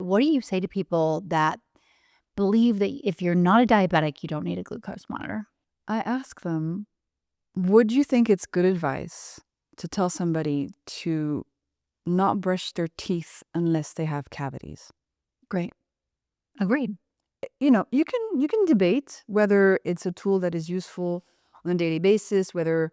what do you say to people that believe that if you're not a diabetic, you don't need a glucose monitor? I ask them, would you think it's good advice to tell somebody to not brush their teeth unless they have cavities? Great. Agreed. You can debate whether it's a tool that is useful on a daily basis, whether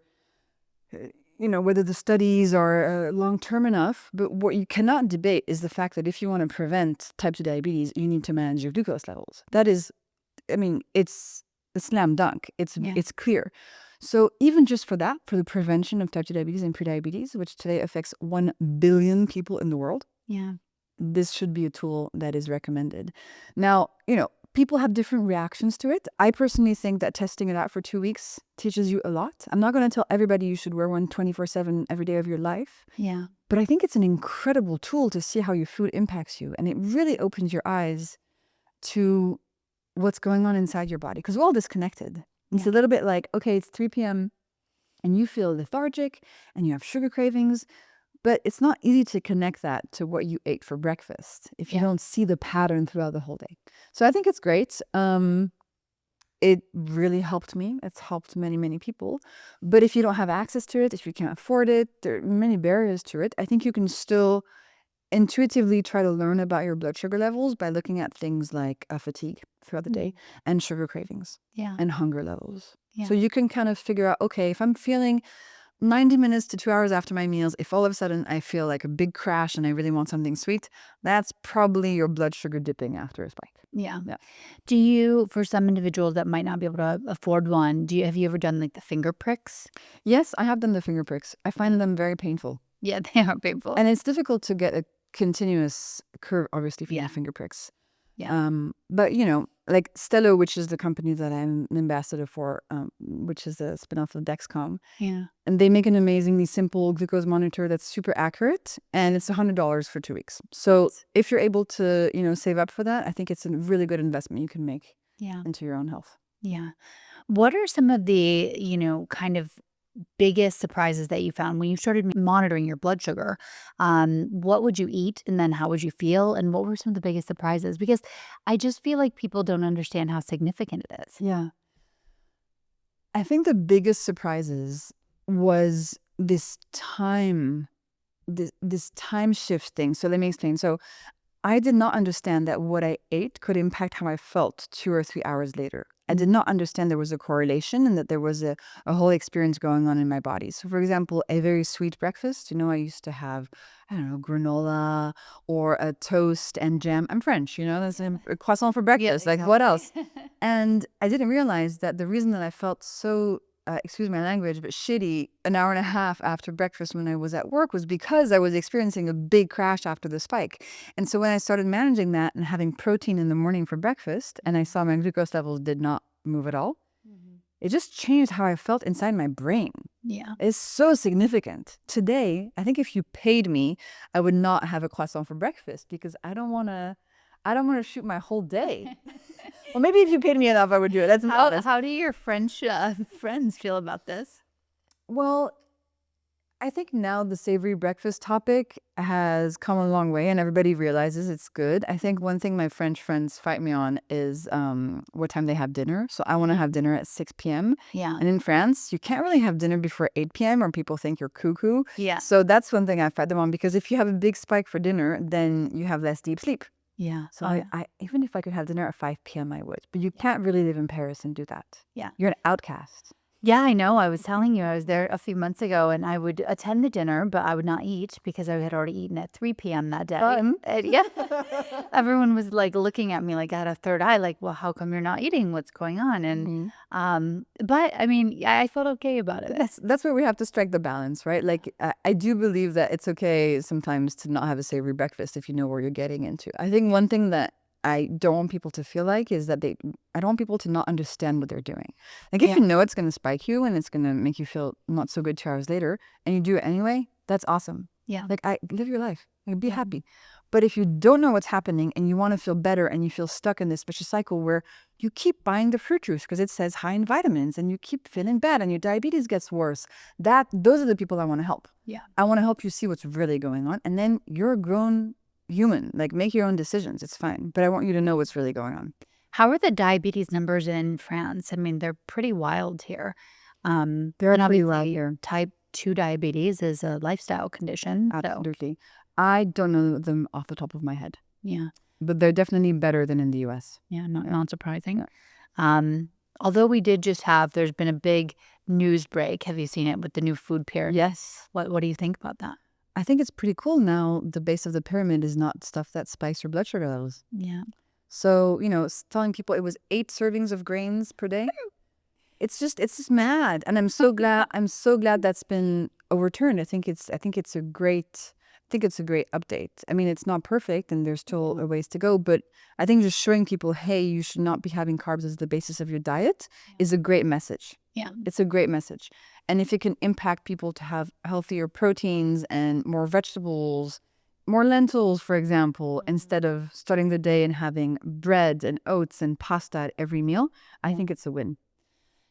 whether the studies are long-term enough. But what you cannot debate is the fact that if you want to prevent type 2 diabetes, you need to manage your glucose levels. That is, it's a slam dunk. Yeah. It's clear. So even just for that, for the prevention of type 2 diabetes and prediabetes, which today affects 1 billion people in the world, Yeah. this should be a tool that is recommended. Now, people have different reactions to it. I personally think that testing it out for 2 weeks teaches you a lot. I'm not going to tell everybody you should wear one 24/7 every day of your life. Yeah. But I think it's an incredible tool to see how your food impacts you. And it really opens your eyes to what's going on inside your body. Because we're all disconnected. It's a little bit like, okay, it's 3 p.m. and you feel lethargic and you have sugar cravings. But it's not easy to connect that to what you ate for breakfast if you don't see the pattern throughout the whole day. So I think it's great. It really helped me. It's helped many, many people. But if you don't have access to it, if you can't afford it, there are many barriers to it. I think you can still intuitively try to learn about your blood sugar levels by looking at things like fatigue throughout the day and sugar cravings and hunger levels. So you can kind of figure out, okay, if I'm feeling 90 minutes to 2 hours after my meals, if all of a sudden I feel like a big crash and I really want something sweet, that's probably your blood sugar dipping after a spike. Yeah. Do you, for some individuals that might not be able to afford one, have you ever done like the finger pricks? Yes, I have done the finger pricks. I find them very painful. Yeah, they are painful. And it's difficult to get a continuous curve, obviously, from the finger pricks. Yeah. But, like Stello, which is the company that I'm an ambassador for, which is a spin-off of Dexcom. Yeah. And they make an amazingly simple glucose monitor that's super accurate, and it's $100 for 2 weeks. So if you're able to, save up for that, I think it's a really good investment you can make into your own health. Yeah. What are some of the, kind of biggest surprises that you found when you started monitoring your blood sugar? What would you eat and then how would you feel? And what were some of the biggest surprises? Because I just feel like people don't understand how significant it is. Yeah. I think the biggest surprises was this time shift thing. So let me explain. So I did not understand that what I ate could impact how I felt 2 or 3 hours later. I did not understand there was a correlation and that there was a whole experience going on in my body. So, for example, a very sweet breakfast, I used to have, I don't know, granola or a toast and jam. I'm French, that's a croissant for breakfast. Like, what else? And I didn't realize that the reason that I felt so excuse my language, but shitty an hour and a half after breakfast when I was at work was because I was experiencing a big crash after the spike. And so when I started managing that and having protein in the morning for breakfast and I saw my glucose levels did not move at all, it just changed how I felt inside my brain. Yeah. It's so significant. Today, I think if you paid me, I would not have a croissant for breakfast because I don't want to shoot my whole day. Well, maybe if you paid me enough, I would do it. That's how do your French friends feel about this? Well, I think now the savory breakfast topic has come a long way and everybody realizes it's good. I think one thing my French friends fight me on is what time they have dinner. So I want to have dinner at 6 p.m. Yeah. And in France, you can't really have dinner before 8 p.m. or people think you're cuckoo. Yeah. So that's one thing I fight them on because if you have a big spike for dinner, then you have less deep sleep. Yeah. So I even if I could have dinner at 5 p.m., I would. But you can't really live in Paris and do that. Yeah. You're an outcast. Yeah, I know. I was telling you, I was there a few months ago and I would attend the dinner, but I would not eat because I had already eaten at 3 p.m. that day. Fun. Yeah. Everyone was like looking at me like I had a third eye, like, well, how come you're not eating? What's going on? And but I mean, I felt okay about it. That's where we have to strike the balance, right? Like I do believe that it's okay sometimes to not have a savory breakfast if you know where you're getting into. I think one thing that I don't want people to feel like is that I don't want people to not understand what they're doing. Like if you know it's going to spike you and it's going to make you feel not so good 2 hours later and you do it anyway, that's awesome. Yeah. Like live your life. Like, be happy. But if you don't know what's happening and you want to feel better and you feel stuck in this vicious cycle where you keep buying the fruit juice because it says high in vitamins and you keep feeling bad and your diabetes gets worse, those are the people I want to help. Yeah. I want to help you see what's really going on. And then you're a grown human. Like, make your own decisions. It's fine. But I want you to know what's really going on. How are the diabetes numbers in France? I mean, they're pretty wild here. They're And pretty wild obviously, here. type 2 diabetes is a lifestyle condition. So, Absolutely. I don't know them off the top of my head, yeah, but they're definitely better than in the US. not surprising. Yeah. Although we did just have, there's been a big news break. Have you seen it with the new food pyramid? Yes. What do you think about that? I think it's pretty cool now. The base of the pyramid is not stuff that spikes your blood sugar levels. Yeah. So, telling people it was 8 servings of grains per day. It's just mad. And I'm so glad that's been overturned. I think it's a great update. I mean, it's not perfect and there's still a ways to go, but I think just showing people, hey, you should not be having carbs as the basis of your diet is a great message. Yeah. It's a great message. And if it can impact people to have healthier proteins and more vegetables, more lentils, for example, instead of starting the day and having bread and oats and pasta at every meal, I think it's a win.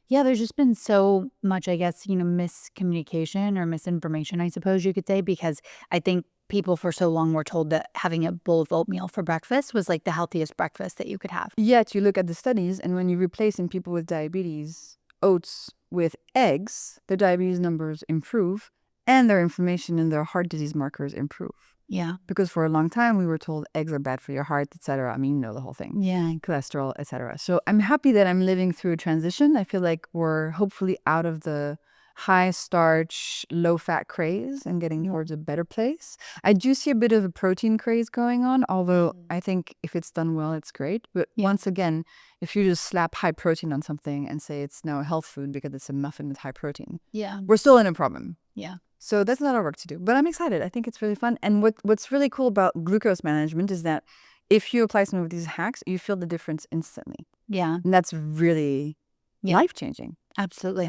Yeah, there's just been so much, I guess, miscommunication or misinformation, I suppose you could say, because I think people for so long were told that having a bowl of oatmeal for breakfast was like the healthiest breakfast that you could have. Yet you look at the studies, and when you replace in people with diabetes oats with eggs, their diabetes numbers improve and their inflammation and their heart disease markers improve. Yeah. Because for a long time we were told eggs are bad for your heart, etc. I mean, the whole thing. Yeah. Cholesterol, etc. So I'm happy that I'm living through a transition. I feel like we're hopefully out of the high starch, low fat craze and getting towards a better place. I do see a bit of a protein craze going on, although I think if it's done well, it's great. But once again, if you just slap high protein on something and say it's now a health food because it's a muffin with high protein, we're still in a problem. Yeah. So that's a lot of work to do, but I'm excited. I think it's really fun. And what's really cool about glucose management is that if you apply some of these hacks, you feel the difference instantly. Yeah. And that's really life-changing. Absolutely.